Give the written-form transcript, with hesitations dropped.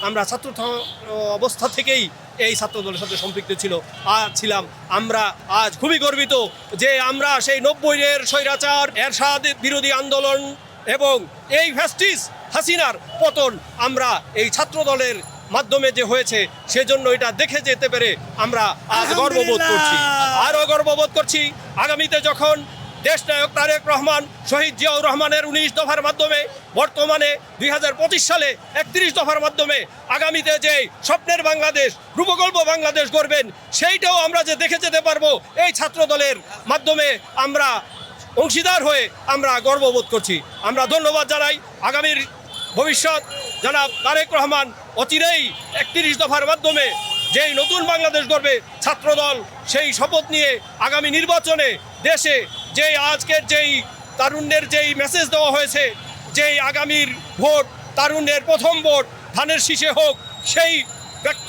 আমরা ছাত্র অবস্থা থেকেই এই ছাত্র দলের সাথে সম্পৃক্ত ছিলাম। আমরা আজ খুবই গর্বিত যে আমরা সেই 90-এর স্বৈরাচার এরশাদ বিরোধী আন্দোলন এবং এই ফ্যাসিস্ট হাসিনার পতন আমরা এই ছাত্র দলের মাধ্যমে যে হয়েছে সেজন্য এটা দেখে যেতে পেরে আমরা আজ গর্ববোধ করছি, আরও গর্ববোধ করছি। আগামীতে যখন দেশনায়ক তারেক রহমান শহীদ জিয়াউর রহমানের 19 দফার মাধ্যমে বর্তমানে 2025 সালে 31 দফার মাধ্যমে আগামীতে যে স্বপ্নের বাংলাদেশ রূপকল্প বাংলাদেশ গড়বেন সেইটাও আমরা যে দেখে যেতে পারবো এই ছাত্র দলের মাধ্যমে আমরা অংশীদার হয়ে আমরা গর্ববোধ করছি। আমরা ধন্যবাদ জানাই আগামীর ভবিষ্যৎ জনাব তারেক রহমান অচিরেই 31 দফার মাধ্যমে যেই নতুন বাংলাদেশ গড়বে ছাত্রদল সেই শপথ নিয়ে আগামী নির্বাচনে দেশে যেই আজকের যেই তারুণ্যের যেই মেসেজ দেওয়া হয়েছে, যেই আগামীর ভোট তারুণ্যের প্রথম ভোট ধানের শীষে হোক, সেই ব্যক্ত